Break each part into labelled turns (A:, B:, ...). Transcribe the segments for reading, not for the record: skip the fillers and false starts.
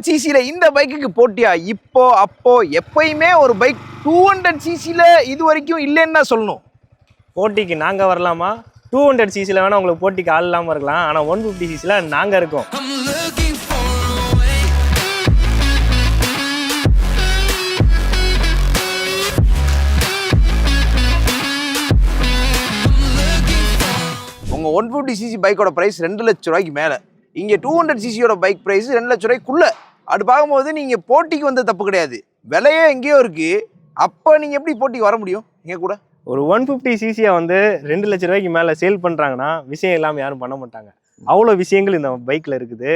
A: 200cc இந்த பைக்குக்கு போட்டியா? இப்போ அப்போ எப்பயுமே ஒரு பைக் 200cc இது வரைக்கும் இல்லைன்னு தான் சொல்லணும்.
B: போட்டிக்கு நாங்கள் வரலாமா? 200cc வேணா உங்களுக்கு போட்டிக்கு ஆள் இல்லாமல் இருக்கலாம். ஆனால் 150cc நாங்கள் இருக்கோம்.
A: உங்க 150cc பைக்கோட பிரைஸ் 2 லட்சம் ரூபாய்க்கு மேல. இங்க 200cc பைக் பிரைஸ் 2 லட்சம் ரூபாய்க்குள்ள. அது பார்க்கும்போது நீங்க போட்டிக்கு வந்த தப்பு கிடையாது. விலையே எங்கேயோ இருக்கு. அப்ப நீங்க எப்படி போட்டிக்கு வர முடியும்? எங்க கூட
B: ஒரு 150cc வந்து 2 லட்சம் ரூபாய்க்கு மேலே சேல் பண்ணுறாங்கன்னா விஷயம் இல்லாமல் யாரும் பண்ண மாட்டாங்க. அவ்வளோ விஷயங்கள் இந்த பைக்கில் இருக்குது.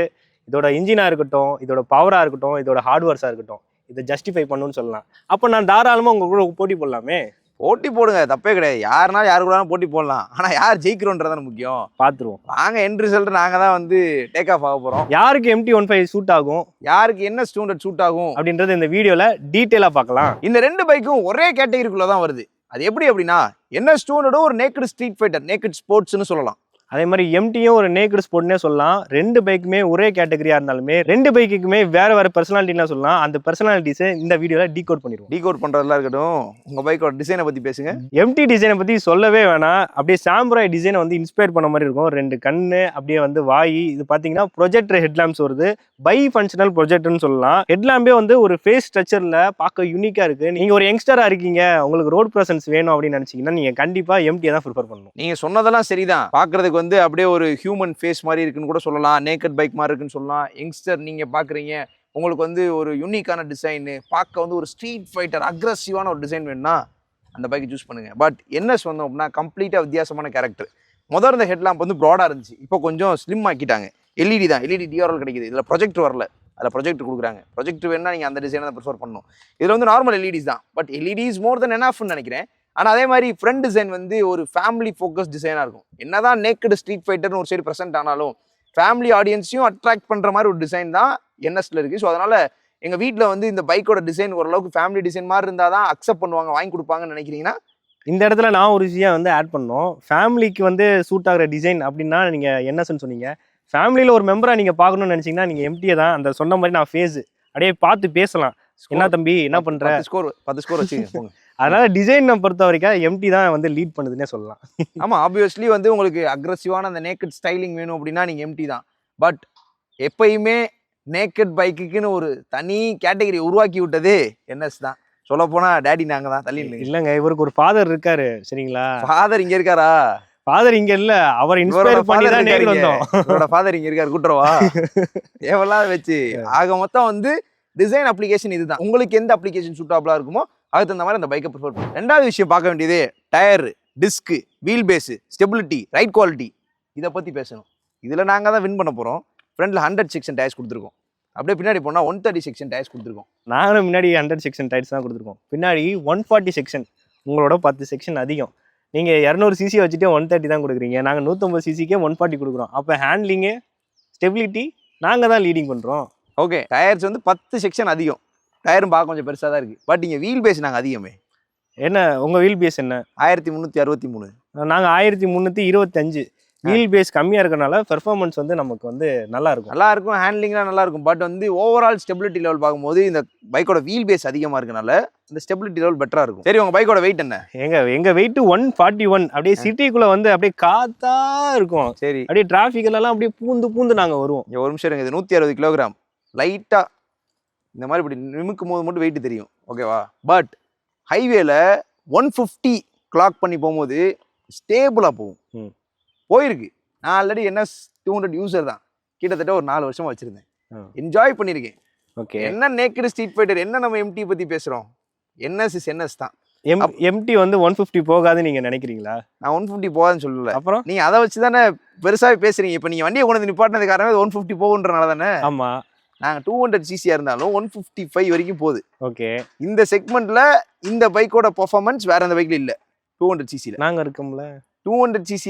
B: இதோட இன்ஜினாக இருக்கட்டும், இதோட பவராக இருக்கட்டும், இதோட ஹார்ட்வேர்ஸாக இருக்கட்டும், இதை ஜஸ்டிஃபை பண்ணணும்னு சொல்லலாம். அப்போ நான் தாராளமாக உங்கள் கூட போட்டி போடலாமே.
A: போட்டி போடுங்க, தப்பே கிடையாது. யாருனாலும் யாரு கூட போட்டி போடலாம். ஆனா யார் ஜெயிக்கிறோன்றதான முக்கியம்.
B: பார்த்துருவோம்.
A: நாங்க எண்ட் ரிசல்ட் நாங்க தான் வந்து டேக் ஆஃப் ஆக போறோம்.
B: யாருக்கு MT-15 சூட் ஆகும்,
A: யாருக்கு என்ன 200 சூட் ஆகும்
B: அப்படின்றது இந்த வீடியோல டீட்டெயிலா பார்க்கலாம்.
A: இந்த ரெண்டு பைக்கும் ஒரே கேட்டகரிக்குள்ள தான் வருது. அது எப்படி அப்படின்னா, NS200 ஒரு நேக்கட் ஸ்ட்ரீட் ஃபைட்டர், நேக்கட் ஸ்போர்ட்ஸ்னு சொல்லலாம்.
B: அதே மாதிரி MT-யும் ஒரு நேக்கட் ஸ்போர்ட்னே சொல்லலாம். ரெண்டு பைக்குமே ஒரே கேட்டகரியா இருந்தாலுமே ரெண்டு பைக்குமே வேற வேற பர்சனாலிட்டின்னு சொல்லலாம். அந்த பர்சனாலிட்டிஸை இந்த வீடியோல டீகோட் பண்ணிடுவோம்.
A: டீகோட் பண்றதெல்லாம் இருக்கட்டும், உங்க பைக்கோட டிசைனை பத்தி பேசுங்க.
B: MT டிசைனை பத்தி சொல்லவே வேணாம். அப்படியே சாம்பராய் டிசைனை வந்து இன்ஸ்பயர் பண்ண மாதிரி இருக்கும். ரெண்டு கண்ணு, அப்படியே வந்து வாய். இது பாத்தீங்கன்னா ப்ரொஜெக்டர் ஹெட்லாம்ப்ஸ் வருது. பை ஃபங்க்ஷனல் ப்ரொஜெக்டர்னு சொல்லலாம். ஹெட்லாம்பே வந்து ஒரு ஃபேஸ் ஸ்ட்ரக்சர்ல பார்க்க யூனிக்கா இருக்கு. நீங்க ஒரு யங்ஸ்டரா இருக்கீங்க, உங்களுக்கு ரோட் பிரசன்ஸ் வேணும் அப்படின்னு நினைச்சீங்கன்னா நீங்க கண்டிப்பா MT தான் ப்ரிஃபர் பண்ணணும்.
A: நீங்க சொன்னதெல்லாம் சரிதான். பாக்குறதுக்கு வந்து அப்படியே ஒரு ஹியூமன் ஃபேஸ் மாதிரி இருக்குன்னு கூட சொல்லலாம். நேக்கட் பைக் மாதிரி இருக்குன்னு சொல்லலாம். யங்ஸ்டர் நீங்க பாக்குறீங்க, உங்களுக்கு வந்து ஒரு யூனிக்கான டிசைன், பார்க்க வந்து ஒரு ஸ்ட்ரீட் ஃபைட்டர் அக்ரெசிவான ஒரு டிசைன் வேணும்னா அந்த பைக் சூஸ் பண்ணுங்க. பட் NS வந்தோம் அப்படின்னா கம்ப்ளீட்டா வித்தியாசமான கேரக்டர். முதல்ல இந்த ஹெட்லாம்ப் வந்து ப்ராடா இருந்துச்சு, இப்போ கொஞ்சம் ஸ்லிம் ஆக்கிட்டாங்க. LED தான், LED DRL கிடைக்குது. இதில் ப்ரொஜெக்டர் வரல, அதில் ப்ரொஜெக்டர் கொடுக்குறாங்க. ப்ரொஜெக்டர் வேணும்னா நீங்கள் அந்த டிசைனை தான் ப்ரிஃபர் பண்ணணும். இதில் வந்து நார்மல் LEDs தான், பட் LED இஸ் மோர் தென் எனாஃப்னு நினைக்கிறேன். ஆனால் அதே மாதிரி ஃப்ரண்ட் டிசைன் வந்து ஒரு ஃபேமிலி ஃபோக்கஸ் டிசைனாக இருக்கும். என்னதான் நேக்கடு ஸ்ட்ரீட் ஃபைட்டர்னு ஒரு சைடு ப்ரெசென்ட் ஆனாலும் ஃபேமிலி ஆடியன்ஸையும் அட்ராக்ட் பண்ணுற மாதிரி ஒரு டிசைன் தான் NSல இருக்குது. ஸோ அதனால் எங்கள் வீட்டில் வந்து இந்த பைக்கோட டிசைன் ஓரளவுக்கு ஃபேமிலி டிசைன் மாதிரி இருந்தால் தான் அக்செப்ட் பண்ணுவாங்க, வாங்கி கொடுப்பாங்கன்னு நினைக்கிறீங்கன்னா
B: இந்த இடத்துல நான் ஒரு விஷயம் வந்து ஆட் பண்ணோம். ஃபேமிலிக்கு வந்து சூட் ஆகிற டிசைன் அப்படின்னா நீங்கள் NSன்னு சொன்னீங்க. ஃபேமிலியில் ஒரு மெம்பராக நீங்கள் பார்க்கணும்னு நினச்சிங்கன்னா நீங்கள் MT தான். அந்த சொன்ன மாதிரி நான் ஃபேஸ் அப்படியே பார்த்து பேசலாம். என்ன தம்பி என்ன பண்ணுற,
A: 10 ஸ்கோர் வச்சுக்கோங்க.
B: அதனால டிசைனை பொறுத்த வரைக்கும் MT தான் வந்து லீட் பண்ணுதுன்னே சொல்லலாம்.
A: ஆமாம், ஆப்வியஸ்லி வந்து உங்களுக்கு அக்ரெசிவான அந்த நேக்கட் ஸ்டைலிங் வேணும் அப்படின்னா நீங்கள் MT தான். பட் எப்பயுமே நேக்கட் பைக்குக்குன்னு ஒரு தனி கேட்டகரி உருவாக்கி விட்டதே NS தான். சொல்ல போனா டேடி நாங்க தான். தள்ளி
B: இல்லைங்க, இவருக்கு ஒரு ஃபாதர் இருக்காரு சரிங்களா.
A: ஃபாதர் இங்க இருக்காரா?
B: ஃபாதர் இங்க இல்ல, அவர் இன்ஸ்பயர் பண்ணி தான் நேர்ல வந்தோம்.
A: இவரோட ஃபாதர் இங்க இருக்காரு, கூட்டுறவா தேவலாம் வச்சு. ஆக மொத்தம் வந்து டிசைன் அப்ளிகேஷன் இதுதான். உங்களுக்கு எந்த அப்ளிகேஷன் சூட்டபிளா இருக்குமோ அதுக்கு தகுந்த மாதிரி அந்த பைக்கை ப்ரிஃபர் பண்ணுங்க. ரெண்டாவது விஷயம் பார்க்க வேண்டியது tyre, disc, wheel base, stability, ride quality. இதை பத்தி பேசணும். இதுல நாங்க தான் வின் பண்ண போறோம். ஃப்ரண்ட்ல 100 செக்ஷன் டயர்ஸ் கொடுத்துருக்கோம். அப்படியே பின்னாடி போனா 130 செக்ஷன் டயர்ஸ் கொடுத்துருக்கோம்.
B: நாங்களும் முன்னாடி 100 செக்ஷன் டயர்ஸ் தான் கொடுத்துருக்கோம். பின்னாடி 140 செக்ஷன், உங்களோட 10 செக்ஷன் அதிகம். நீங்க 200cc வச்சுட்டு 130 தான் கொடுக்குறீங்க. நாங்க 150cc 140 கொடுக்குறோம். அப்போ ஹேண்ட்லிங்கு, ஸ்டெபிலிட்டி நாங்க தான் லீடிங் பண்றோம்.
A: ஓகே, டயர்ஸ் வந்து 10 செக்ஷன் அதிகம். டயரும் பார்க்க கொஞ்சம் பெருசாக தான் இருக்குது. பட் இங்கே வீல் பேஸ் நாங்கள் அதிகமே.
B: என்ன உங்கள் வீல் பேஸ் என்ன?
A: 1363.
B: நாங்கள் 1325. வீல் பேஸ் கம்மியாக இருக்கனால பெர்ஃபார்மன்ஸ் வந்து நமக்கு வந்து நல்லா இருக்கும்.
A: ஹேண்ட்லிங்லாம் நல்லா இருக்கும். பட் வந்து ஓவரால் ஸ்டெபிலிட்டி லெவல் பார்க்கும்போது இந்த பைக்கோட வீல் பேஸ் அதிகமாக இருக்கனால இந்த ஸ்டெபிலிட்டி லெவல் பெட்டராக இருக்கும். சரி, உங்கள் பைக்கோட வெயிட் என்ன?
B: எங்க வெயிட் 141. அப்படியே சிட்டிக்குள்ளே வந்து அப்படியே காத்தா இருக்கும். சரி, அப்படியே டிராஃபிக்லாம் அப்படியே பூந்து நாங்கள் வருவோம்.
A: ஒரு நிமிஷம் இருங்க. இது 160 கிலோகிராம். லைட்டாக இந்த மாதிரி இப்படி நிமிக்கும் போது மட்டும் வெயிட் தெரியும், ஓகேவா? பட் ஹைவேல 150 கிளாக் பண்ணி போகும்போது ஸ்டேபிளாக போகும். போயிருக்கு. நான் ஆல்ரெடி NS200 யூசர் தான். கிட்டத்தட்ட ஒரு 4 வருஷமா வச்சிருந்தேன். என்ஜாய் பண்ணியிருக்கேன்.
B: ஓகே,
A: என்ன நேக்கட் ஸ்ட்ரீட் ஃபைட்டர், என்ன நம்ம MT பற்றி பேசுகிறோம்? NS இஸ் NS தான்.
B: MT வந்து 150 போகாதுன்னு நீங்கள் நினைக்கிறீங்களா?
A: நான் 150 போகாதுன்னு சொல்லல.
B: அப்புறம்
A: நீங்கள் அதை வச்சு தானே பெருசாக பேசுறீங்க. இப்போ நீங்கள் வண்டியை கொண்டு வந்து நிப்பாட்டினது காரணமே 150 போகுன்றனால தானே.
B: ஆமாம்,
A: நாங்கள் 200cc இருந்தாலும் 155 வரைக்கும் போகுது.
B: ஓகே,
A: இந்த செக்மெண்ட்ல இந்த பைக்கோட பெர்ஃபார்மன்ஸ் வேற எந்த பைக்ல இல்ல. 200cc
B: நாங்க இருக்கோம்ல
A: 200cc.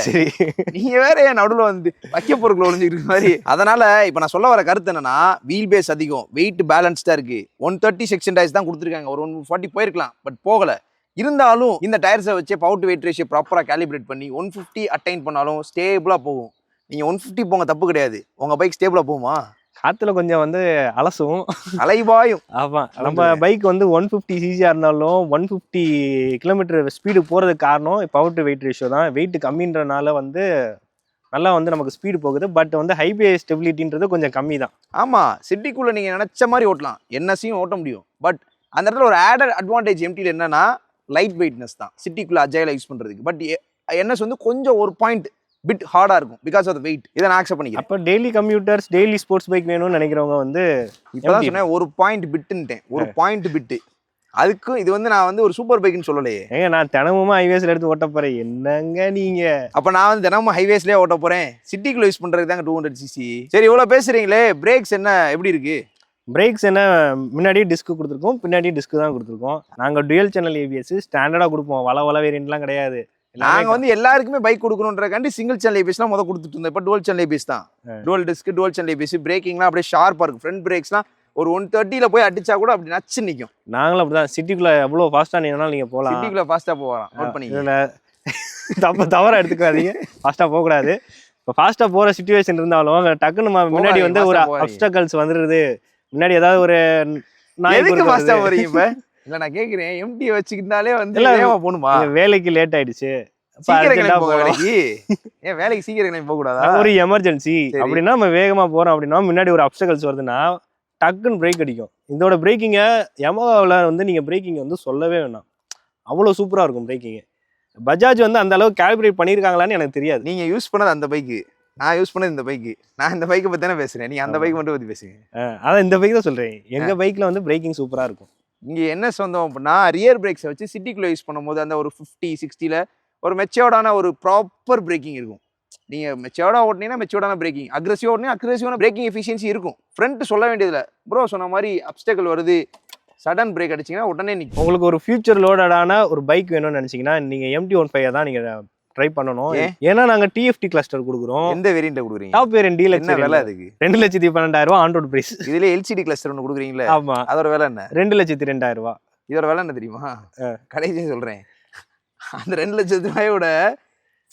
B: சரி,
A: நீங்க வேற என் நடுவில் வந்து வைக்க பொருட்கள் ஒழிஞ்சிருக்கு மாதிரி. அதனால இப்ப நான் சொல்ல வர கருத்து என்னன்னா, வீல் பேஸ் அதிகம், வெயிட் பேலன்ஸ்டா இருக்கு. 130 செக்ஷன் டயர்ஸ் தான் கொடுத்துருக்காங்க. ஒரு 140 போயிருக்கலாம், பட் போகல. இருந்தாலும் இந்த டயர்ஸை வச்சு பவர் டு வெயிட் ரேஷியோ ப்ராப்பரா கேலிபிரேட் பண்ணி 150 அட்டைன் பண்ணாலும் ஸ்டேபிளா போகும். நீங்க 150 போங்க, தப்பு கிடையாது. உங்க பைக் ஸ்டேபிளா போகுமா?
B: காத்துல கொஞ்சம் வந்து அலசும்.
A: அலைபாயும்.
B: ஆமா, நம்ம பைக் வந்து 150 சிசியா இருந்தாலும் 150 கிலோமீட்டர் ஸ்பீடு போறதுக்கு காரணம் பவர் டு வெயிட் ரேஷியோ தான். வெயிட் கம்மின்றனால வந்து நல்லா வந்து நமக்கு ஸ்பீடு போகுது. பட் வந்து ஹைவே ஸ்டெபிலிட்டின்றது கொஞ்சம் கம்மி தான்.
A: ஆமா, சிட்டிக்குள்ள நீங்க நினைச்ச மாதிரி ஓட்டலாம், என்எஸ்ஸையும் ஓட்ட முடியும். பட் அந்த இடத்துல ஒரு ஆடட் அட்வான்டேஜ் எம்டியில் என்னன்னா லைட் வெயிட்னஸ் தான் சிட்டிக்குள்ள அஜைல யூஸ் பண்றதுக்கு. பட் என்எஸ் வந்து கொஞ்சம் ஒரு பாயிண்ட் பிட் ஹார்டா இருக்கும் பிகாஸ் ஆஃப் வெயிட். இதை நான் அக்செப்ட் பண்ணிக்கிறேன்.
B: அப்போ daily computers, daily sports bike வேணும்னு நினைக்கிறவங்க வந்து
A: இப்பதான் சொன்னேன் ஒரு பாயிண்ட் பிட்டுன்ட்டேன். ஒரு பாயிண்ட் பிட்டு. அதுக்கும் இது வந்து நான் வந்து ஒரு சூப்பர் பைக்னு சொல்லலையே.
B: ஏங்க நான் தினமும் ஹைவேஸ்ல எடுத்து ஓட்ட போறேன். என்னங்க நீங்க?
A: அப்ப நான் வந்து தினமும் ஹைவேஸ்லயே ஓட்ட போறேன். சிட்டிக்குள்ள யூஸ் பண்றதுக்கு தாங்க 200 சிசி. சரி, இவ்வளவு பேசுறீங்களே, பிரேக்ஸ் என்ன எப்படி இருக்கு?
B: பிரேக்ஸ் என்ன, முன்னாடியே டிஸ்க் கொடுத்துருக்கோம், பின்னாடி டிஸ்க் தான் கொடுத்துருக்கோம். நாங்கள் டுயல் சேனல் ஏபிஎஸ் ஸ்டாண்டர்டாக கொடுப்போம். வள வேரியன்ட்லாம் கிடையாது.
A: நாங்க வந்து எல்லாருக்குமே பைக் கொடுக்கணுன்றக்காண்டி சிங்கிள் சேனல் ஏபிஎஸ்லாம் முதல் கொடுத்துட்டு இருந்தோம். இப்போ டுவல் சேனல் ஏபிஎஸ் தான். Dual disc, dual channel ABS. பிரேக்கிங்லாம் அப்படியே ஷார்ப்பாக இருக்கும். ஃப்ரண்ட் பிரேக்ஸ்லாம் ஒரு 130ல போய் அடிச்சா கூட அப்படி நச்சு நிற்கும்.
B: நாங்களும் அப்படிதான். சிட்டிக்குள்ள எவ்வளோ ஃபாஸ்ட்டாக நீங்கனாலும் நீங்கள் போகலாம்.
A: சிட்டிக்குள்ள ஃபாஸ்ட்டாக போகலாம். நோட் பண்ணி
B: தவறாக எடுத்துக்காதீங்க. ஃபாஸ்ட்டாக போகக்கூடாது. இப்போ ஃபாஸ்ட்டாக போகிற சுச்சுவேஷன் இருந்தாலும் டக்குன்னு முன்னாடி வந்து ஒரு அப்டக்கல்ஸ் வந்துடுது. முன்னாடி ஏதாவது ஒரு
A: எதுக்கு ஃபாஸ்டா போறீங்க? இப்ப இல்ல நான் கேக்குறேன், எம்டி வச்சுக்கிட்டாலே வந்து வேகமா போணுமா?
B: வேலைக்கு லேட் ஆயிடுச்சு,
A: சீக்கிரம் கிளம்பி போக வேலைக்கு. ஏன் வேலைக்கு சீக்கிரம் கிளம்பி போக கூடாதா?
B: ஒரு எமர்ஜென்சி அப்படின்னா நம்ம வேகமா போறோம் அப்படின்னா முன்னாடி ஒரு அப்டக்கல்ஸ் வருதுன்னா டக்குன்னு பிரேக் அடிக்கும். இதோட பிரேக்கிங்க யமஹாவில் வந்து நீங்க பிரேக்கிங் வந்து சொல்லவே வேணாம், அவ்வளோ சூப்பரா இருக்கும் பிரேக்கிங். பஜாஜ் வந்து அந்த அளவுக்கு கால்குலேட் பண்ணியிருக்காங்களான்னு எனக்கு தெரியாது.
A: நீங்க யூஸ் பண்ணது அந்த பைக்கு, நான் யூஸ் பண்ணது இந்த பைக்கு. நான் இந்த பைக்கை பத்தி தானே பேசுறேன், நீங்க அந்த பைக் மட்டும் பத்தி பேசுங்க.
B: அதான் இந்த பைக் தான் சொல்றேன். எங்க பைக்ல வந்து பிரேக்கிங் சூப்பரா இருக்கும்.
A: இங்க என்ன சொந்தம் அப்படின்னா ரியர் பிரேக்ஸை வச்சு சிட்டிக்குள்ள யூஸ் பண்ணும்போது அந்த ஒரு 50-60ல ஒரு மெச்சோர்டான ஒரு ப்ராப்பர் பிரேக்கிங் இருக்கும். நீங்க மெச்சோர்டா ஓட்டினீங்கன்னா மெச்சோர்டான பிரேக்கிங், அக்ரெசிவ் ஓட்டினா அக்ரெசிவான பிரேக்கிங் எஃபிஷியன்சி இருக்கும். ஃப்ரண்ட் சொல்ல வேண்டியதில்ல. ப்ரோ சொன்ன மாதிரி அப்டக்கல் வருது, சடன் பிரேக் அடிச்சிங்கன்னா உடனே நிற்கும்.
B: உங்களுக்கு ஒரு ஃபியூச்சர் லோடடான ஒரு பைக் வேணும்னு நினைச்சீங்கன்னா நீங்க MT-15 தான் நீங்க ட்ரை பண்ணணும். ஏன்னா நாங்க TFT கிளஸ்டர் கொடுக்குறோம்.
A: எந்த வேரியன்ட் கொடுக்குறீங்க?
B: Top variant deluxe.
A: என்ன விலை அதுக்கு?
B: 2,12,000 ஆன் ரோட் பிரைஸ்.
A: இதுல LCD கிளஸ்டர் ஒன்று கொடுக்குறீங்களா?
B: ஆமா.
A: அதோட விலை என்ன?
B: 2,02,000.
A: இதோட விலை என்ன தெரியுமா? கடைசியாக சொல்றேன், அந்த 2 லட்சம் ரூபாயோட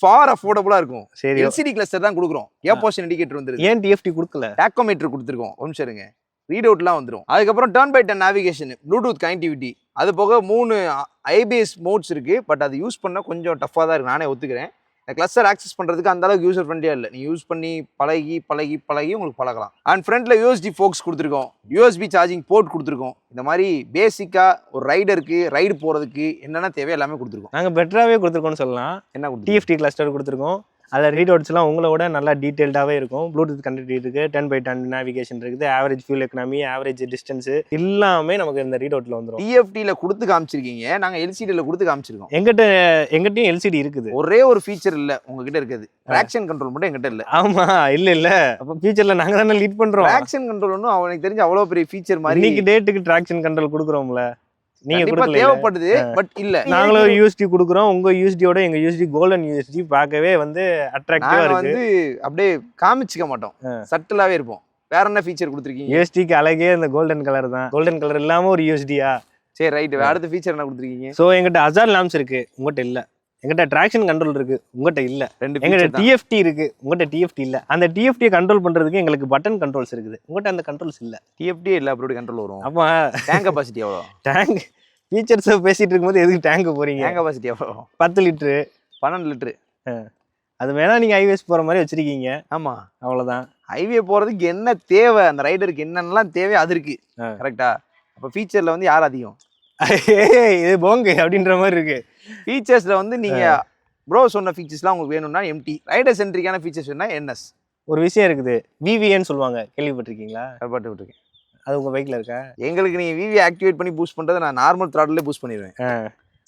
A: ஃபார் அஃபோர்டபுளா இருக்கும். சரி, LCD கிளஸ்டர் தான் கொடுக்குறோம். ஏர்போஷன் இண்டிகேட்டர் வந்துருக்கு.
B: ஏன் TFT கொடுக்கல?
A: டாக்கோமீட்டர் கொடுத்துருக்கோம். ஒரு நிமிஷம் இருங்க, ரீட் அவுட்லாம் வந்துடும். அதுக்கப்புறம் turn by turn navigation, bluetooth connectivity, அது போக 3 IBS மோட்ஸ் இருக்கு. பட் அது யூஸ் பண்ண கொஞ்சம் டஃப்பாக தான் இருக்கு, நானே ஒத்துக்கிறேன். இந்த கிளஸ்டர் ஆக்சஸ் பண்ணுறதுக்கு அந்த அளவுக்கு யூசர் ஃப்ரெண்ட்லியாக இல்லை. நீங்கள் யூஸ் பண்ணி பழகி உங்களுக்கு பழகலாம். அண்ட் ஃப்ரண்ட்டில் USD ஃபோக்ஸ் கொடுத்துருக்கோம், USB சார்ஜிங் போர்ட் கொடுத்துருக்கோம். இந்த மாதிரி பேசிக்காக ஒரு ரைடருக்கு ரைடு போகிறதுக்கு என்னென்ன தேவையோ எல்லாமே கொடுத்துருக்கோம்.
B: நாங்கள் பெட்டராகவே கொடுத்துருக்கோம்னு சொல்லலாம்.
A: என்ன
B: TFT கிளஸ்டர் கொடுத்துருக்கோம். அதில் ரீட் அவுட்ஸ்லாம் உங்களோட நல்லா டீட்டெயில்டாகவே இருக்கும். ப்ளூடூத் கனெக்டிவிட்டி இருக்குது, 10x10 நேவிகேஷன் இருக்குது, average fuel economy, average distance எல்லாமே நமக்கு இந்த ரீட் அவுட்டில் வந்துடும்.
A: TFTயில் கொடுத்து காமிச்சிருக்கீங்க, நாங்கள் LCDயில் கொடுத்து காமிச்சிருக்கோம்.
B: எங்கிட்டையும் LCD இருக்குது.
A: ஒரே ஒரு ஃபீச்சர் இல்லை உங்ககிட்ட இருக்குது, ட்ராக்ஷன் கண்ட்ரோல் மட்டும் எங்கிட்ட இல்லை.
B: ஆமாம், இல்லை அப்போ ஃபியூச்சரில் நாங்கள் தானே லீட் பண்ணுறோம்.
A: ட்ராக்ஷன் கண்ட்ரோல் ஒன்றும் அவனுக்கு தெரிஞ்சு அவ்வளோ பெரிய ஃபீச்சர் மாதிரி
B: இன்னைக்கு டேட்டுக்கு ட்ராக்ஷன் கண்ட்ரோல் கொடுக்குறோம்ல. நீங்க கொடுக்கல,
A: தேவைப்படுது. பட் இல்ல,
B: நாங்களும் USD கொடுக்குறோம். உங்க USDயோட எங்க USD கோல்டன் USD பார்க்கவே வந்து அட்ராக்டிவா இருக்கு.
A: வந்து அப்படியே காமிச்சிக்க மாட்டோம், சட்டிலாவே இருப்போம். வேற என்ன ஃபீச்சர் கொடுத்துருக்கீங்க?
B: USDக்கு அழகே இந்த கோல்டன் கலர் தான். கோல்டன் கலர் இல்லாம ஒரு USDயா?
A: சரி ரைட், அடுத்த ஃபீச்சர் என்ன கொடுத்துருக்கீங்க?
B: சோ எங்கிட்ட ஹசார்ட் லாம்ப்ஸ் இருக்கு, உங்ககிட்ட இல்ல. எங்கிட்ட ட்ராக்ஷன் கண்ட்ரோல் இருக்கு, உங்ககிட்ட இல்ல. எங்கிட்ட TFT இருக்கு, உங்ககிட்ட TFT இல்ல. அந்த TFT கண்ட்ரோல் பண்றதுக்கு எங்களுக்கு பட்டன் கண்ட்ரோல்ஸ் இருக்குது, உங்ககிட்ட அந்த கண்ட்ரோல்ஸ் இல்ல.
A: TFT இல்ல, அப்படி கண்ட்ரோல் வரும்.
B: அப்ப
A: டேங்க் கெபாசிட்டி எவ்வளோ?
B: டேங்க் ஃபீச்சர்ஸ் பேசிட்டு இருக்கும்போது எதுக்கு டேங்க் போறீங்க?
A: டேங்க் கெபாசிட்டி எவ்வளோ?
B: 10 லிட்டரு,
A: 12 லிட்டரு.
B: அது வேணா நீங்க ஹைவேஸ் போற மாதிரி வச்சிருக்கீங்க.
A: ஆமா,
B: அவ்வளவுதான்.
A: ஹைவே போறதுக்கு என்ன தேவை, அந்த ரைடருக்கு என்னென்னலாம் தேவை அது இருக்கு, கரெக்டா? அப்ப ஃபீச்சர்ல வந்து யார் அதிகம்?
B: இது போங்க அப்படின்ற மாதிரி இருக்கு.
A: ஃபீச்சர்ஸ்ல வந்து நீங்க ப்ரோ சொன்ன ஃபீச்சர்ஸ்லாம் உங்களுக்கு வேணும்னா MT, ரைடர் சென்ட்ரிக்கான ஃபீச்சர்ஸ் வேணும்னா NS.
B: ஒரு விஷயம் இருக்குது, VVN சொல்லுவாங்க, கேள்விப்பட்டிருக்கீங்களா?
A: கேள்விப்பட்டிருக்கேன்.
B: அது உங்க பைக்ல இருக்கா?
A: எங்களுக்கு நீங்க VV ஆக்டிவேட் பண்ணி பூஸ்ட் பண்றதை நான் நார்மல் த்ராட்டிலே பூஸ்ட் பண்ணிடுவேன்.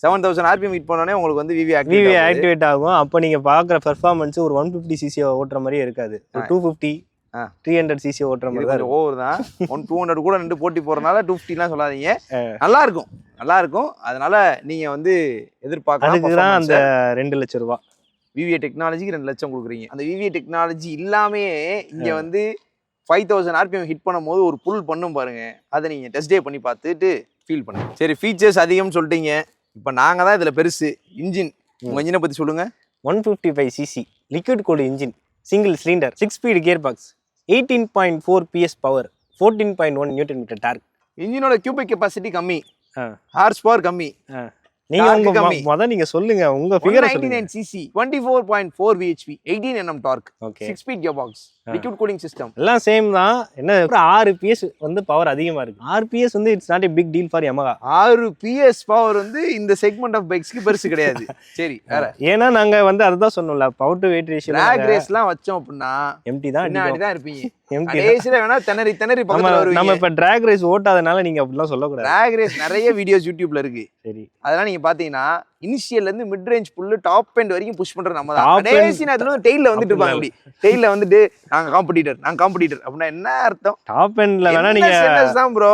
A: 7000 RPM ஹிட் பண்ணோடனே உங்களுக்கு வந்து VV
B: ஆக்டிவேட் ஆகும். அப்போ நீங்க பாக்குற பெர்ஃபார்மன்ஸ் ஒரு 150cc ஓட்டுற மாதிரியே இருக்காது, ஒரு 250 300cc ஓட்டுற மாதிரி தான்.
A: ஓவர் தான். 200 கூட நின்று போட்டி போறதுனால 250லாம் சொல்லாதீங்க, நல்லா இருக்கும். அதனால நீங்க வந்து எதிர்பார்க்கலாம்.
B: அதுக்கு தான் அந்த 2 லட்சம் ரூபாய்
A: VVA டெக்னாலஜிக்கு 2 லட்சம் கொடுக்குறீங்க. அந்த VVA டெக்னாலஜி இல்லாமே இங்க வந்து 5000 RPM ஹிட் பண்ணும் போது ஒரு புல் பண்ணும் பாருங்க, அதை நீங்க டெஸ்ட் டே பண்ணி பார்த்துட்டு ஃபீல் பண்ணுங்க. சரி, ஃபீச்சர்ஸ் அதிகம்னு சொல்லிட்டீங்க. இப்போ நாங்க தான் இதுல பெருசு. இன்ஜின், உங்க இன்ஜினை பத்தி சொல்லுங்க.
B: 155cc liquid cooled engine, single cylinder, 6 speed gear box, 18.4 PS power, 14.1 newton metre torque.
A: இன்ஜினோட கியூபிக் கெப்பாசிட்டி கம்மி,
B: ஆ.
A: ஹார்ஸ் பவர் கம்மி.
B: நீங்க
A: Torque
B: உங்க
A: கம்மி.
B: நீங்க சொல்லுங்க உங்க ஃபிகர் சொல்லுங்க.
A: 199 cc, 24.4 bhp, 18 Nm torque,
B: okay.
A: 6 speed gearbox, liquid cooling system.
B: எல்லாம் சேம் தான். என்ன 6 PS வந்து பவர் அதிகமா இருக்கு. 6 PS வந்து it's not a big deal for Yamaha.
A: 6 PS power வந்து இந்த செக்மெண்ட் ஆஃப் பைக்ஸ்க்கு பெருசு கிடையாது. சரி, வேற
B: ஏன்னா நாங்க வந்து அதுதான் சொன்னோம்ல, power to wait ratio
A: drag raceலாம் வச்சோம் அப்படின்னா
B: எம்டி தான்
A: பின்னாடி தான் இருப்பீங்க.
B: எம்டி.
A: கடைசில வேணா திணறி பக்கத்துல வருவீங்க.
B: நம்ம இப்ப டிராக் ரேஸ் ஓட்டாதனால நீங்க அப்படிலாம் சொல்லக்கூடாது.
A: drag race நிறைய வீடியோஸ் யூடியூப்ல இருக்கு.
B: சரி,
A: அதெல்லாம் நீங்க பாத்தீங்கன்னா இனிஷியல்ல இருந்து மிட் ரேஞ்ச் புல் டாப் எண்ட் வரைக்கும் புஷ் பண்றது நம்ம தான்.
B: Top end-
A: கடைசி நேரத்துல வந்து டெய்ல வந்துட்டு இருப்பாங்க. அப்படி டெய்ல வந்துட்டு நாங்க காம்படிட்டர் அப்படின்னா என்ன அர்த்தம்?
B: டாப் எண்ட்ல வேணா நீங்க
A: தான் ப்ரோ.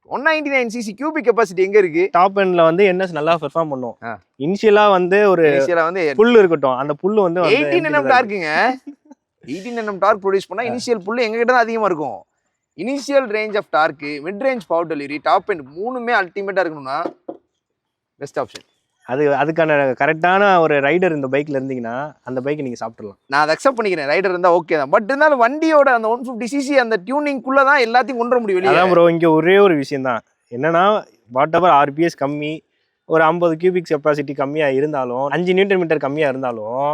A: 199 cc கியூபிக் கெப்பாசிட்டி எங்க இருக்கு?
B: டாப் எண்ட்ல வந்து என்எஸ் நல்லா பெர்ஃபார்ம் பண்ணும்.
A: ஆ.
B: இனிஷியலா வந்து ஒரு
A: இனிஷியலா வந்து
B: புல் இருக்கட்டும், அந்த புல்லு வந்து
A: 18 Nm டார்க்குங்க. 18 Nm டார்க் ப்ரொடியூஸ் பண்ணா இனிஷியல் புல் எங்க கிட்ட தான் அதிகமா இருக்கும். Initial range of torque, mid range power delivery, top end மூணுமே அல்டிமேட்டா இருக்கணும்னா பெஸ்ட் ஆப்ஷன்.
B: அதுக்கான கரெக்டான ஒரு ரைடர் இந்த பைக்ல இருந்தீங்கன்னா அந்த பைக் நீங்க சாப்பிடலாம்.
A: நான் அதை அக்செப்ட் பண்ணிக்கிறேன். ரைடர் இருந்தா ஓகே தான். பட் இருந்தாலும் வண்டியோட அந்த 150 cc அந்த டியூனிங்குள்ள தான் எல்லாத்தையும் கொண்டு வர முடியும் வெளியே.
B: அதான் ப்ரோ, இங்க ஒரே ஒரு விஷயம் தான் என்னன்னா, வாட் எவர் RPS கம்மி, ஒரு 50 கியூபிக் கெப்பாசிட்டி கம்மியா இருந்தாலும், 5 நியூட்டன் மீட்டர் கம்மியா இருந்தாலும்,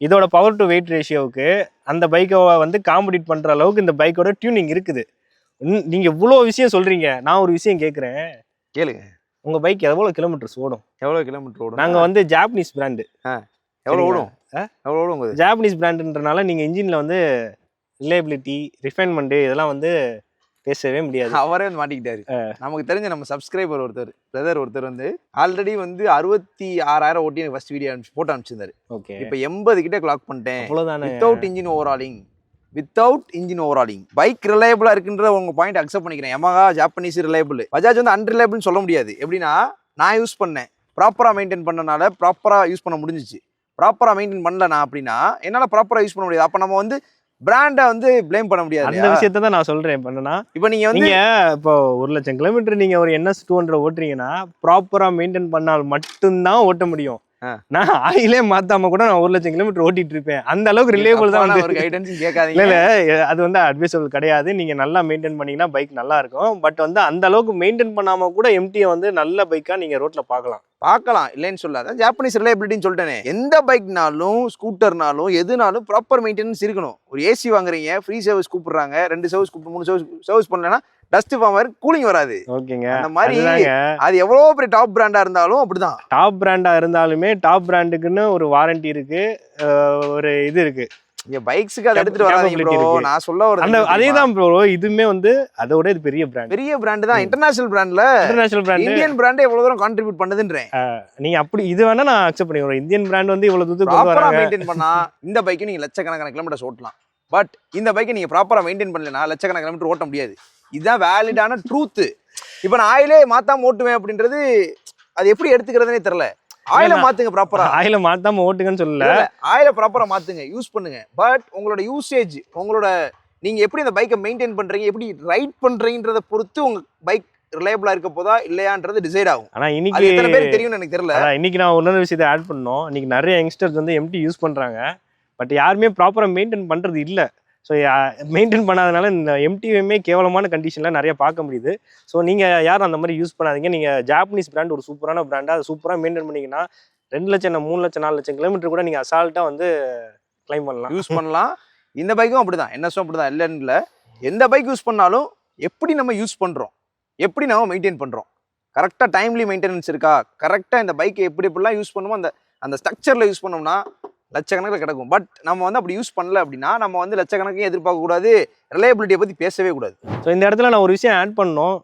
B: இதோட பவர் டு வெயிட் ரேஷியோவுக்கு அந்த பைக்கை வந்து காம்படிட் பண்ற அளவுக்கு இந்த பைக்கோட டியூனிங் இருக்குது. நீங்க இவ்வளோ விஷயம் சொல்றீங்க, நான் ஒரு விஷயம் கேட்குறேன்,
A: கேளுங்க.
B: உங்க பைக் எவ்வளோ கிலோமீட்டர்ஸ் ஓடும்?
A: எவ்வளவு கிலோமீட்டர் ஓடும்?
B: நாங்க வந்து ஜாப்பனீஸ் பிராண்டு.
A: எவ்வளவு ஓடும்? எவ்வளவு ஓடும்?
B: ஜாப்பனீஸ் பிராண்டுன்றனால நீங்க இன்ஜின்ல வந்து ரிலையபிலிட்டி, ரிஃபைன்மெண்ட் இதெல்லாம் வந்து பேசவே முடியாது.
A: அவரே வந்து மாட்டிக்கிட்டாரு. நமக்கு தெரிஞ்ச நம்ம சப்ஸ்கிரைபர் பிரதர் ஒருத்தர் வந்து ஆல்ரெடி வந்து 66,000 ஓட்டி எனக்கு ஃபர்ஸ்ட் வீடியோ போட்டோ அனுப்பிச்சிருந்தாரு.
B: ஓகே,
A: இப்போ 80 கிட்ட கிளாக் பண்ணிட்டேன்.
B: அவ்வளவுதானே.
A: வித்தவுட் இன்ஜின் ஓவராலிங் பைக் ரிலையபிளா இருக்குன்ற உங்க பாயிண்ட் அக்செப்ட் பண்ணிக்கிறேன். Yamaha ஜாப்பனீஸ் ரிலையபிள், பஜாஜ் வந்து அன்ரிலையபிள்னு சொல்ல முடியாது. எப்படின்னா நான் யூஸ் பண்ணேன், ப்ராப்பரா மெயின்டைன் பண்ணனால ப்ராப்பரா யூஸ் பண்ண முடிஞ்சிச்சு. ப்ராப்பரா மெயின்டைன் பண்ணலனா அப்படின்னா என்னால ப்ராப்பரா யூஸ் பண்ண முடியாது. அப்ப நம்ம வந்து பிராண்டை வந்து பிளேம் பண்ண முடியாது.
B: அந்த விஷயத்தை தான் நான் சொல்றேன். பண்ணனா
A: இப்போ நீங்க
B: இப்போ 1,00,000 கிலோமீட்டர் நீங்க ஒரு NS 200 ஓட்டுறீங்கன்னா ப்ராப்பரா மெயின்டைன் பண்ணால் மட்டும்தான் ஓட்ட முடியும். நான் ஆயிலே மாத்தாம கூட நான் 1,00,000 கிலோமீட்டர் ஓட்டிட்டு இருப்பேன். அந்த அளவுக்கு ரிலேபிள் தான்.
A: ஒரு கைடன்ஸ் கேட்காதீங்க.
B: இல்ல அது வந்து அட்வைசபிள் கிடையாது. நீங்க நல்லா மெயின்டைன் பண்ணீங்கன்னா பைக் நல்லா இருக்கும். பட் வந்து அந்த அளவுக்கு மெயின்டைன் பண்ணாம கூட எம்டியை வந்து நல்ல பைக்கா நீங்க ரோட்ல பார்க்கலாம்
A: இல்லைன்னு சொல்லாத. ஜாப்பனீஸ் ரிலையபிலிட்டின்னு சொல்லிட்டேனே. எந்த பைக்னாலும் ஸ்கூட்டர்னாலும் எதுனாலும் ப்ராப்பர் மெயின்டெனன்ஸ் இருக்கணும். ஒரு ஏசி வாங்குறீங்க, ஃப்ரீ சர்வீஸ் கூப்பிடுறாங்க, 2 சர்வீஸ் கூப்பிட்டு 3 சர்வீஸ் பண்ணலன்னா டஸ்ட் ஃபார்ம் கூலிங் வராது.
B: ஓகேங்க,
A: அந்த மாதிரி அது எவ்வளவு பெரிய டாப் பிராண்டா இருந்தாலும் அப்படிதான்.
B: டாப் பிராண்டா இருந்தாலுமே டாப் பிராண்டுக்குன்னு ஒரு வாரண்டி இருக்கு, ஒரு இது இருக்கு.
A: இங்க பைக்ஸ்க்கு அதை எடுத்துட்டு வராதீங்க ப்ரோ. நான் சொல்ல ஒரு
B: அந்த அதேதான் ப்ரோ. இதுமே வந்து அதோட இது பெரிய பிராண்ட் தான்.
A: இன்டர்நேஷனல் பிராண்ட் இந்தியன் பிராண்ட் எவ்வளவு தூரம் கான்ட்ரிபியூட் பண்ணுதுன்றேன்.
B: நீங்க அப்படி இது வேணா நான் அக்செப்ட் பண்ணிக்கிறேன். இந்தியன் பிராண்ட் வந்து இவ்வளவு தூரத்துக்கு
A: ப்ராப்பரா மெயின்டைன் பண்ணா இந்த பைக்கை நீங்க லட்சக்கணக்கான கிலோமீட்டர் ஓட்டலாம். பட் இந்த பைக்கை நீங்க ப்ராப்பரா மெயின்டைன் பண்ணலனா லட்சக்கணக்கான கிலோமீட்டர் ஓட்ட முடியாது. இதுதான் வேலிடான ட்ரூத். இப்போ நான் ஆயிலே மாத்தாம ஓட்டுவேன் அப்படின்றது அது எப்படி எடுத்துக்கிறதுனே தெரியல. ஆயில மாத்துங்க, ப்ராப்பரா
B: ஆயில மாத்தாம ஓட்டுங்கன்னு சொல்லல.
A: ஆயில ப்ராப்பரா மாத்துங்க, யூஸ் பண்ணுங்க. பட் உங்களோட யூசேஜ், உங்களோட நீங்க எப்படி இந்த பைக்கை மெயின்டைன் பண்றீங்க, எப்படி ரைட் பண்றீங்கன்றத பொறுத்து உங்க பைக் ரிலையபிளா இருக்க போதா இல்லையான்றது டிசைட் ஆகும்.
B: ஆனா இன்னைக்கு
A: எத்தனை பேருக்கு தெரியும்னு எனக்கு தெரியல.
B: இன்னைக்கு நான் இன்னொரு விஷயத்தை ஆட் பண்ணோம். இன்னைக்கு நிறைய யங்ஸ்டர்ஸ் வந்து எம்டி யூஸ் பண்றாங்க. பட் யாருமே ப்ராப்பரா மெயின்டைன் பண்றது இல்ல. ஸோ மெயின்டைன் பண்ணாதனால இந்த எம்டியுமே கேவலமான கண்டிஷன்ல நிறைய பார்க்க முடியுது. ஸோ நீங்க யாரும் அந்த மாதிரி யூஸ் பண்ணாதீங்க. நீங்க ஜாப்பனீஸ் பிராண்ட் ஒரு சூப்பரான பிராண்டா, அதை சூப்பராக மெயின்டைன் பண்ணீங்கன்னா 2 லட்சம் 3 லட்சம் 4 லட்சம் கிலோமீட்டர் கூட நீங்க அசால்ட்டா வந்து கிளைம் பண்ணலாம்,
A: யூஸ் பண்ணலாம். இந்த பைக்கும் அப்படிதான், NS அப்படிதான். இல்லைன்னு எந்த பைக் யூஸ் பண்ணாலும் எப்படி நம்ம யூஸ் பண்றோம், எப்படி நம்ம மெயின்டைன் பண்றோம், கரெக்டாக டைம்லி மெயின்டெனன்ஸ் இருக்கா, கரெக்டாக இந்த பைக்கை எப்படிலாம் யூஸ் பண்ணுமோ அந்த ஸ்ட்ரக்சர்ல யூஸ் பண்ணோம்னா லட்சக்கணக்கில் கிடக்கும். பட் நம்ம வந்து அப்படி யூஸ் பண்ணல அப்படின்னா நம்ம வந்து லட்சக்கணக்கையும் எதிர்பார்க்க கூடாது, ரிலையபிலிட்டியை பற்றி பேசவே கூடாது.
B: ஸோ இந்த இடத்துல நான் ஒரு விஷயம் ஆட் பண்ணோம்.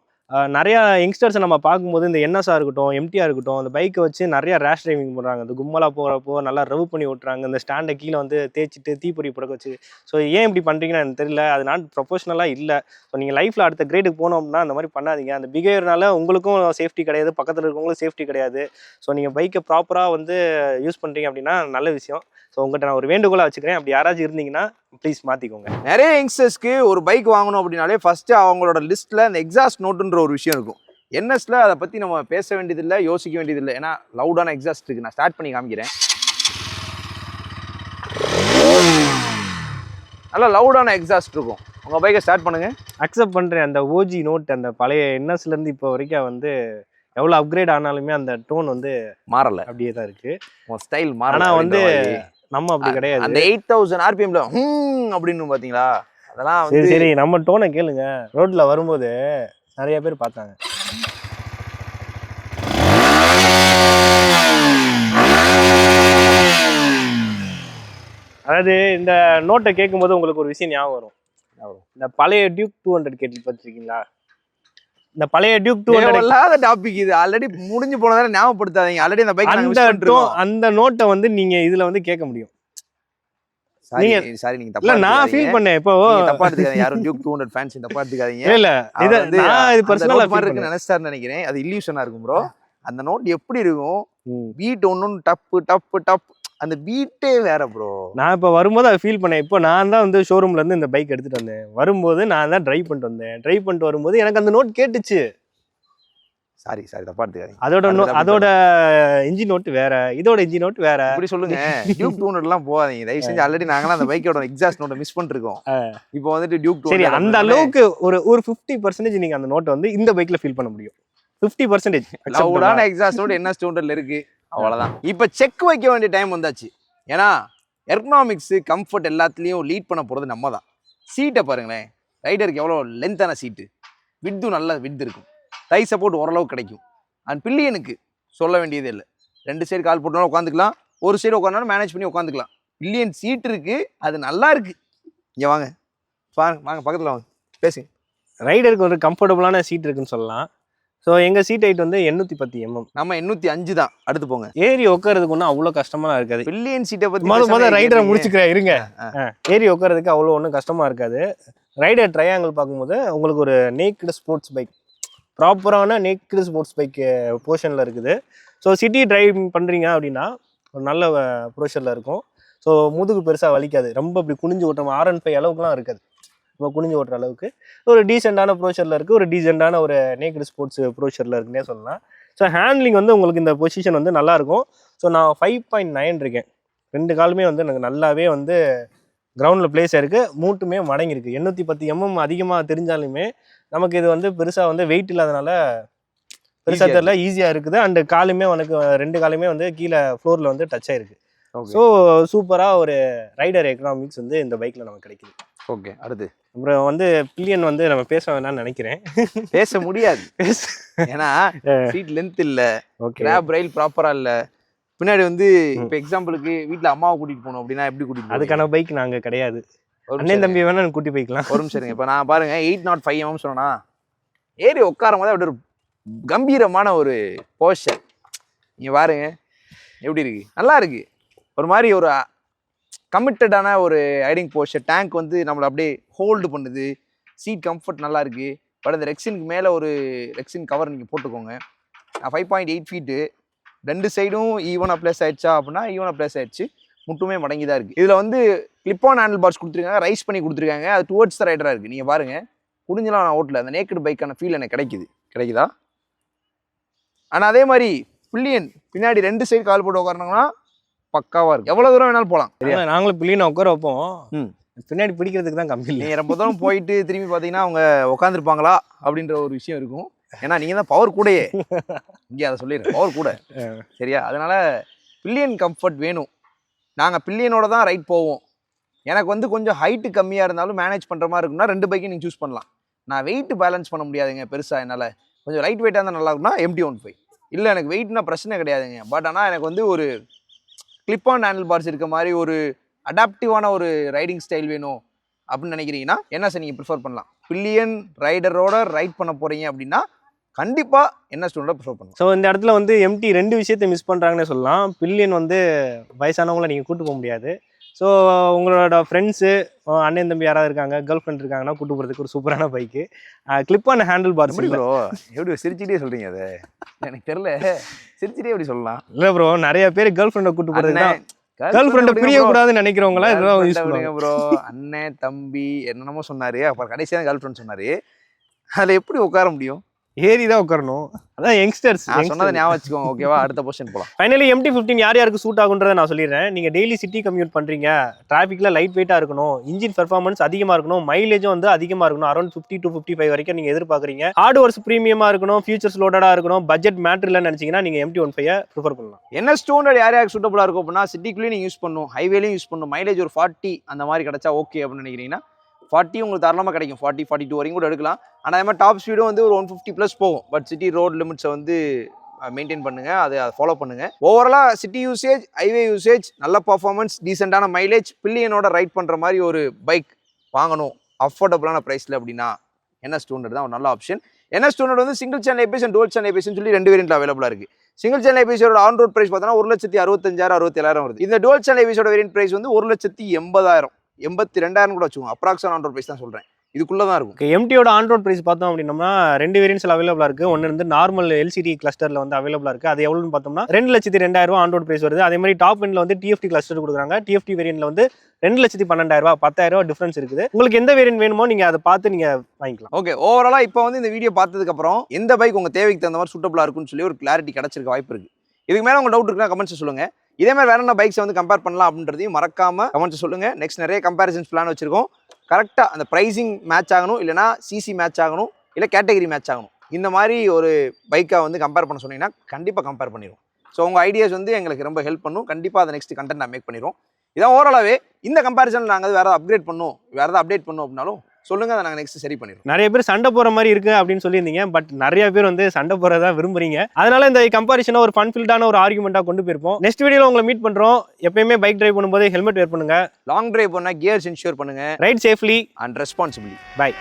B: நிறையா யங்ஸ்டர்ஸை நம்ம பார்க்கும்போது இந்த NSஆ இருக்கட்டும், MTஆ இருக்கட்டும், அந்த பைக்கை வச்சு நிறையா ரேஷ் டிரைவிங் பண்ணுறாங்க. இந்த கும்பலாக போகிறப்போ நல்லா ரவ் பண்ணி ஓட்டுறாங்க. இந்த ஸ்டாண்டை கீழே வந்து தேய்ச்சிட்டு தீப்பொறி படக்க வச்சு. ஸோ ஏன் இப்படி பண்ணுறீங்கன்னு எனக்கு தெரியல. அது நான் ப்ரொஃபஷனலாக இல்லை. ஸோ நீங்கள் லைஃப்பில் அடுத்த கிரேடுக்கு போனோம் அப்படின்னா அந்த மாதிரி பண்ணாதீங்க. அந்த பிஹேவியர்னால உங்களுக்கும் சேஃப்டி கிடையாது, பக்கத்தில் இருக்கவங்களுக்கும் சேஃப்டி கிடையாது. ஸோ நீங்கள் பைக்கை ப்ராப்பராக வந்து யூஸ் பண்ணுறீங்க அப்படின்னா நல்ல விஷயம். ஸோ உங்கள்கிட்ட நான் ஒரு வேண்டுகோளாக வச்சுக்கிறேன். அப்படி யாராச்சும் இருந்தீங்கன்னா ப்ளீஸ் மாற்றிக்கோங்க.
A: நிறைய யங்ஸ்டர்ஸ்க்கு ஒரு பைக் வாங்கணும் அப்படின்னாலே ஃபஸ்ட்டு அவங்களோட லிஸ்ட்டில் அந்த எக்ஸாஸ்ட் நோட்டுன்ற ஒரு விஷயம் இருக்கும். NSல அதை பற்றி நம்ம பேச வேண்டியதில்லை, யோசிக்க வேண்டியதில்லை. ஏன்னா லவுடான எக்ஸாஸ்ட் இருக்குது. நான் ஸ்டார்ட் பண்ணி காமிக்கிறேன். நல்லா லவுடான எக்ஸாஸ்ட் இருக்கும். உங்க பைக்கை ஸ்டார்ட் பண்ணுங்க.
B: அக்செப்ட் பண்றேன். அந்த ஓஜி நோட் அந்த பழைய என்எஸ்ல இருந்து இப்போ வரைக்கும் வந்து எவ்வளவு அப்கிரேட் ஆனாலுமே அந்த டோன் வந்து
A: மாறல,
B: அப்படியே தான் இருக்கு.
A: ஸ்டைல் மாறல.
B: ஆனா வந்து நம்ம அப்படி கிடையாது.
A: அந்த 8000 RPMல அப்படின்னு பாத்தீங்களா, அதெல்லாம்
B: சரி சரி நம்ம டோனை கேளுங்க. ரோட்ல வரும்போது நிறைய பேர் பார்த்தாங்க. அதாவது இந்த நோட்டை கேட்கும்போது உங்களுக்கு ஒரு விஷயம் ஞாபகம் வரும். இந்த பழைய டியூக் 200 கேள்விப்பட்டிருக்கீங்களா? இந்த பழைய டியூக் 200
A: டாபிக் இது ஆல்ரெடி முடிஞ்சு போனதால ஞாபகப்படுத்தாதீங்க. ஆல்ரெடி அந்த பைக்
B: அந்த நோட்டை வந்து நீங்க இதுல வந்து கேட்க முடியும்.
A: சாரி நீங்க
B: தப்பா நான் ஃபீல் பண்ணேன். இப்போ
A: தப்பா எடுத்துக்காதீங்க. யாரும் டியூக் 200 ஃபேன்ஸ் தப்பா எடுத்துக்காதீங்க.
B: இல்ல இது பர்சனலா
A: மாதிரி இருக்கு நினைச்சாருன்னு நினைக்கிறேன். அது இல்லூஷனா இருக்கும் ப்ரோ. அந்த நோட் எப்படி இருக்கும், பீட் ஒன்னு டப்பு டப்பு டப், அந்த பீட்டே வேற ப்ரோ.
B: நான் இப்போ வரும்போது அதை ஃபீல் பண்ணேன். இப்போ நான் தான் வந்து ஷோரூம்ல இருந்து இந்த பைக் எடுத்துட்டு வந்தேன். வரும்போது நான் தான் டிரைவ் பண்ணிட்டு வந்தேன். டிரைவ் பண்ணிட்டு வரும்போது எனக்கு அந்த நோட் கேட்டுச்சு.
A: சாரி தப்பா எடுத்துக்காதீங்க.
B: அதோட இன்ஜின் நோட் வேற, இதோட இன்ஜின் நோட் வேற.
A: இப்படி சொல்லுங்க. டியூக் 200 எல்லாம் போகாதீங்க தயவு செஞ்சு. ஆல்ரெடி நாங்களாம் அந்த பைக்கோட எக்ஸாஸ்ட் நோட்டை மிஸ் பண்ணிருக்கோம். இப்போ வந்துட்டு டியூக் 200
B: சரி அந்த அளவுக்கு ஒரு 50% நீங்க அந்த நோட்டை வந்து இந்த பைக்ல ஃபீல் பண்ண முடியும். 50%
A: லவுடான எக்ஸாஸ்ட் நோட் என்ன 200ல இருக்கு, அவ்வளவுதான். இப்போ செக் வைக்க வேண்டிய டைம் வந்தாச்சு. ஏன்னா எர்கனாமிக்ஸ் கம்ஃபர்ட் எல்லாத்துலேயும் லீட் பண்ண போகிறது நம்ம தான். சீட்டை பாருங்களேன், ரைடருக்கு எவ்வளோ லென்த்தான சீட்டு, விட்டும் நல்ல விட் இருக்கும், தை சப்போர்ட் ஓரளவு கிடைக்கும். அண்ட் பில்லியனுக்கு சொல்ல வேண்டியதே இல்லை. 2 சைடு கால் போட்டோம்னா உட்காந்துக்கலாம், ஒரு சைடு உட்காந்தாலும் மேனேஜ் பண்ணி உட்காந்துக்கலாம். பில்லியன் சீட் இருக்கு, அது நல்லா இருக்கு. இங்கே வாங்க வாங்க பக்கத்தில் வாங்க பேசுங்க.
B: ரைடருக்கு ஒரு கம்ஃபர்டபுளான சீட் இருக்குன்னு சொல்லலாம். ஸோ எங்கள் சீட் ஹைட் வந்து 810 mm.
A: நம்ம 805 தான். அடுத்து போங்க.
B: ஏறி உட்காரதுக்கு ஒன்றும் அவ்வளோ கஷ்டமாக இருக்காது.
A: பில்லியன் சீட்டை பற்றி
B: முதல் ரைடரை முடிச்சுக்கிறேன் இருங்க. ஏறி உட்காரதுக்கு அவ்வளோ ஒன்றும் கஷ்டமாக இருக்காது. ரைடர் ட்ரையாங்கிள் பார்க்கும்போது உங்களுக்கு ஒரு நேக்டு ஸ்போர்ட்ஸ் பைக், ப்ராப்பரான நேக்டு ஸ்போர்ட்ஸ் பைக் போர்ஷனில் இருக்குது. ஸோ சிட்டி டிரைவ் பண்ணுறீங்க அப்படின்னா ஒரு நல்ல ப்ரொஷரில் இருக்கும். ஸோ முதுகு பெருசாக வலிக்காது. ரொம்ப இப்படி குனிஞ்சு ஓட்டுற R15 அளவுக்குலாம் இருக்காது. நம்ம குனிஞ்சு ஓட்டுற அளவுக்கு ஒரு டீசெண்டான ப்ரோஷரில் இருக்குது. ஒரு டீசெண்டான ஒரு நேக்டு ஸ்போர்ட்ஸ் ப்ரோஷரில் இருக்குன்னே சொல்லலாம். ஸோ ஹேண்ட்லிங் வந்து உங்களுக்கு இந்த பொசிஷன் வந்து நல்லாயிருக்கும். ஸோ நான் 5.9 இருக்கேன். 2 காலுமே வந்து எனக்கு நல்லாவே வந்து கிரவுண்டில் பிளேஸ் ஆயிருக்கு. மூட்டுமே மடங்கிருக்கு. 810 mm அதிகமாக தெரிஞ்சாலுமே நமக்கு இது வந்து பெருசாக வந்து வெயிட் இல்லாதனால பெருசாக தெரியல, ஈஸியாக இருக்குது. அண்டு காலுமே உனக்கு 2 காலுமே வந்து கீழே ஃப்ளோரில் வந்து டச் ஆயிருக்கு. ஸோ சூப்பராக ஒரு ரைடர் எக்கனாமிக்ஸ் வந்து இந்த பைக்கில் நமக்கு கிடைக்குது.
A: ஓகே, அடுத்து
B: அப்புறம் வந்து பில்லியன் வந்து நம்ம பேச வேணாம்னு நினைக்கிறேன்.
A: பேச முடியாது. ஏன்னா சீட் லென்த் இல்லை, கிராப் ரயில் ப்ராப்பராக இல்லை. பின்னாடி வந்து இப்போ எக்ஸாம்பிளுக்கு வீட்டில் அம்மாவை கூட்டிகிட்டு போகணும் அப்படின்னா எப்படி கூட்டிகிட்டு,
B: அதுக்கான பைக் நாங்கள் கிடையாது. அண்ணன் தம்பி வேணா கூட்டி போய்க்கலாம்.
A: ஒரு நிமிஷம். இப்போ நான் பாருங்க 805 mm சொன்னா ஏறி உட்காரும் போது அப்படி ஒரு கம்பீரமான ஒரு போஸ்டர். நீங்கள் பாருங்க எப்படி இருக்கு, நல்லா இருக்கு. ஒரு மாதிரி ஒரு கமிட்டடான ஒரு ரைடிங் போஸ்டர். டேங்க் வந்து நம்மளை அப்படியே ஹோல்டு பண்ணுது. சீட் கம்ஃபர்ட் நல்லா இருக்கு. பட் அந்த ரெக்ஸினுக்கு மேலே ஒரு ரெக்ஸின் கவர் நீங்கள் போட்டுக்கோங்க. 5.8 ஃபீட்டு, 2 சைடும் ஈவனாக பிளேஸ் ஆயிடுச்சா அப்படின்னா ஈவனாக பிளேஸ் ஆயிடுச்சு. முட்டுமே மடங்கி தான் இருக்குது. இதில் வந்து கிளிப் ஆன் ஹேண்டில் பார்ஸ் கொடுத்துருக்காங்க, ரைஸ் பண்ணி கொடுத்துருக்காங்க. அது டுவர்ட்ஸ் த ரைடராக இருக்குது. நீங்கள் பாருங்கள், குடிஞ்சலாம் நான் ஓட்டல, அந்த நேக்கட் பைக்கான ஃபீல் எனக்கு கிடைக்குதா? ஆனால் அதே மாதிரி பில்லியன் பின்னாடி 2 சைடு கால் போட்டு உட்காரணுங்கன்னா பக்காவாக இருக்கும். எவ்வளோ தூரம் வேணாலும் போகலாம்.
B: நாங்களும் பில்லியனை உட்கார வைப்போம். பின்னாடி பிடிக்கிறதுக்கு தான் கம்மி.
A: நீங்கள் ரொம்ப தூரம் போயிட்டு திரும்பி பார்த்தீங்கன்னா அவங்க உட்காந்துருப்பாங்களா அப்படின்ற ஒரு விஷயம் இருக்கும். ஏன்னா நீங்கள் தான் பவர் கூடயே இங்கே அதை சொல்லிடுறேன், பவர் கூட. சரியா? அதனால் பில்லியன் கம்ஃபர்ட் வேணும். நாங்கள் பில்லியனோட தான் ரைட் போவோம். எனக்கு வந்து கொஞ்சம் ஹைட்டு கம்மியாக இருந்தாலும் மேனேஜ் பண்ணுற மாதிரி இருக்குன்னா 2 பைக்கையும் நீங்கள் சூஸ் பண்ணலாம். நான் வெயிட் பேலன்ஸ் பண்ண முடியாதுங்க பெருசாக, என்னால் கொஞ்சம் லைட் வெயிட்டாக இருந்தால் நல்லா இருக்குன்னா MT-15. இல்லை எனக்கு வெயிட்னா பிரச்சனை கிடையாதுங்க. பட் ஆனால் எனக்கு வந்து ஒரு கிளிப் ஆன் ஹேண்டில் பார்ஸ் இருக்க மாதிரி ஒரு அடாப்டிவான ஒரு ரைடிங் ஸ்டைல் வேணும் அப்படின்னு நினைக்கிறீங்கன்னா என்ன சார் நீங்கள் ப்ரிஃபர் பண்ணலாம். பில்லியன் ரைடரோட ரைட் பண்ண போகிறீங்க அப்படின்னா கண்டிப்பாக என்ன ஸ்டூடெண்ட்டை ப்ரிஃபர் பண்ணலாம்.
B: ஸோ இந்த இடத்துல வந்து MT 2 விஷயத்தை மிஸ் பண்ணுறாங்கன்னு சொல்லலாம். பில்லியன் வந்து வயசானவங்களை நீங்கள் கூட்டு போக முடியாது. ஸோ உங்களோட ஃப்ரெண்ட்ஸு, அண்ணன் தம்பி யாராவது இருக்காங்க, கேர்ள் ஃப்ரெண்ட் இருக்காங்கன்னா கூட்டு போகிறதுக்கு ஒரு சூப்பரான bike. Clip on handle parse.
A: Bro எப்படி சிரிச்சிட்டே சொல்கிறீங்க? அதை எனக்கு தெரியல, சிரிச்சிட்டே எப்படி சொல்லலாம்?
B: இல்லை ப்ரோ, நிறைய பேர் கேர்ள் ஃப்ரெண்டை கூட்டு போகிறது தான். கேர்ள் ஃப்ரெண்டை பிரியக்கூடாதுன்னு நினைக்கிறவங்களாம் இதெல்லாம் யூஸ் பண்ணுவாங்க
A: ப்ரோ. அண்ணன் தம்பி என்னென்னமோ சொன்னார், அப்புறம் கடைசியாக கேர்ள் ஃப்ரெண்ட் சொன்னார். அதில் எப்படி உட்கார முடியும்?
B: ஏறி தான் உட்காரணும். அதான் யங்ஸ்டர்ஸ்.
A: நான் சொன்னதை ஞாபகம் வச்சுக்கோங்க. ஓகேவா? அடுத்த பொசிஷன் போலாம்.
B: ஃபைனலி MT-15 யார் யாருக்கு சூட் ஆகுன்றதை நான் சொல்லிடுறேன். நீங்க டெய்லி சிட்டி கம்யூட் பண்றீங்க, டிராஃபிக்ல லைட் வெயிட்டா இருக்கணும், இன்ஜின் பெர்ஃபார்மன்ஸ் அதிகமா இருக்கணும், மைலேஜும் வந்து அதிகமா இருக்கணும், அரௌண்ட் 50 to 55 வரைக்கும் நீங்க எதிர்பார்க்குறீங்க, ஹார்ட்வேர்ஸ் ப்ரீமியமா இருக்கணும், ஃபியூச்சர்ஸ் லோடடா இருக்கணும், பட்ஜெட் மேட்டர் இல்லைன்னு நினைச்சீங்கன்னா நீங்க MT-15 ப்ரிஃபர் பண்ணலாம்.
A: NS200 யார் யாருக்கு சூட்டபுளா இருக்கும் அப்படின்னா, சிட்டிக்குள்ளேயும் நீங்க யூஸ் பண்ணணும், ஹைவேலையும் யூஸ் பண்ணணும், மைலேஜ் ஒரு 40 அந்த மாதிரி கிடைச்சா ஓகே அப்படின்னு நினைக்கிறீங்கன்னா 40 உங்களுக்கு தாராளமாக கிடைக்கும். 40, 42 வரைக்கும் கூட எடுக்கலாம். ஆனால் அதே மாதிரி டாப் ஸ்பீடும் வந்து ஒரு 150+ போகும். பட் சிட்டி ரோட் லிமிட்ஸை வந்து மெயின்டைன் பண்ணுங்க, அதை ஃபாலோ பண்ணுங்க. ஓவராலாக சிட்டி யூசேஜ், ஹைவே யூசேஜ், நல்ல பர்ஃபார்மன்ஸ், டீசெண்டான மைலேஜ், பில்லியனோட ரைட் பண்ணுற மாதிரி ஒரு பைக் வாங்கணும் அஃபோர்டபுளான ப்ரைஸில் அப்படின்னா NS200 தான் ஒரு நல்ல ஆப்ஷன். NS200 வந்து single channel ABS and dual channel ஏபிஎஸ்னு சொல்லி 2 வேரியன்ட்ல அவைலபிளாக இருக்குது. சிங்கிள் சேனல் ஏபிஎஸோட ஆன் ரோட் ப்ரைஸ் பார்த்தோன்னா 1,65,000 67,000 வருது. இந்த டுவல் சேனல் ஏபிஎஸோட வேரியன்ட் ப்ரைஸ் வந்து 1,80,000 82,000 கூட வச்சுக்கோங்க. அப்ராக்சிமேட் ஆன் ரோட் ப்ரைஸ் தான் சொல்கிறேன், இதுக்குள்ளே தான் இருக்கும்.
B: MT-யோட ஆன் ரோட் ப்ரைஸ் பார்த்தோம் அப்படின்னா 2 வேரியன்ட்ஸ்ல அவைலபிளா இருக்கு. ஒன்று வந்து நார்மல் LCD கிளஸ்டர்ல வந்து அவைலபிளா இருக்கு. அது எவ்வளோன்னு பார்த்தோம்னா 2,02,000 ஆன் ரோட் ப்ரைஸ் வருது. அதே மாதிரி டாப் எண்ட்ல வந்து TFT கிளஸ்டர் கொடுக்குறாங்க. TFT வேரியன்ட்ல வந்து 2,12,000 10,000 டிஃபரன்ஸ் இருக்குது. உங்களுக்கு எந்த வேரியன்ட் வேணுமோ நீங்க அதை பார்த்து நீங்க வாங்கிக்கலாம்.
A: ஓகே, ஓவராலாக இப்போ வந்து இந்த வீடியோ பார்த்ததுக்கு அப்புறம் எந்த பைக் உங்க தேவைக்கு தகுந்த மாதிரி சூட்டபுளாக இருக்குன்னு சொல்லி ஒரு கிளாரிட்டி கிடைச்சிருக்க வாய்ப்பு இருக்கு. இதுக்கு மேலே உங்க டவுட் இருக்குன்னா கமெண்ட்ஸ் சொல்லுங்க. இதே மாதிரி வேற என்ன பைக்ஸை வந்து கம்பேர் பண்ணலாம் அப்படின்றதையும் மறக்காம கமெண்ட்ஸ் சொல்லுங்க. நெக்ஸ்ட் நிறைய கம்பேரிசன்ஸ் பிளான் வச்சிருக்கோம். கரெக்டாக அந்த ப்ரைஸிங் மேட்ச் ஆகணும், இல்லைனா சிசி மேட்ச் ஆகணும், இல்லை கேட்டகரி மேட்ச் ஆகணும். இந்த மாதிரி ஒரு பைக்கை வந்து கம்பேர் பண்ண சொன்னீங்கன்னா கண்டிப்பாக கம்பேர் பண்ணிடுவோம். ஸோ உங்கள் ஐடியாஸ் வந்து எங்களுக்கு ரொம்ப ஹெல்ப் பண்ணும். கண்டிப்பாக அதை நெக்ஸ்ட் கண்டென்ட் நான் மேக் பண்ணிடுவோம். இதான் ஓவராலாகவே இந்த கம்பேரிசனில் நாங்கள் வேறு அப்கிரேட் பண்ணணும், வேறு ஏதாவது அப்டேட் பண்ணணும் அப்படின்னாலும் சொல்லுங்க, அதை நாங்கள் நெக்ஸ்ட் சரி பண்ணிடுவோம்.
B: நிறைய பேர் சண்டை போற மாதிரி இருக்கு அப்படின்னு சொல்லியிருந்தீங்க. பட் நிறைய பேர் வந்து சண்டை போறதா விரும்புறீங்க. அதனால இந்த கம்பாரிசனை ஒரு ஃபன்ஃபில்டான ஒரு ஆர்குமெண்டா கொண்டு போயிருப்போம். நெக்ஸ்ட் வீடியோல உங்களை மீட் பண்றோம். எப்பயுமே பைக் டிரைவ் பண்ணும்போது ஹெல்மெட் வேர் பண்ணுங்க.
A: லாங் டிரைவ் பண்ணால் கியர்ஸ் இன்ஷூர் பண்ணுங்க.
B: Ride safely
A: and responsibly.
B: By.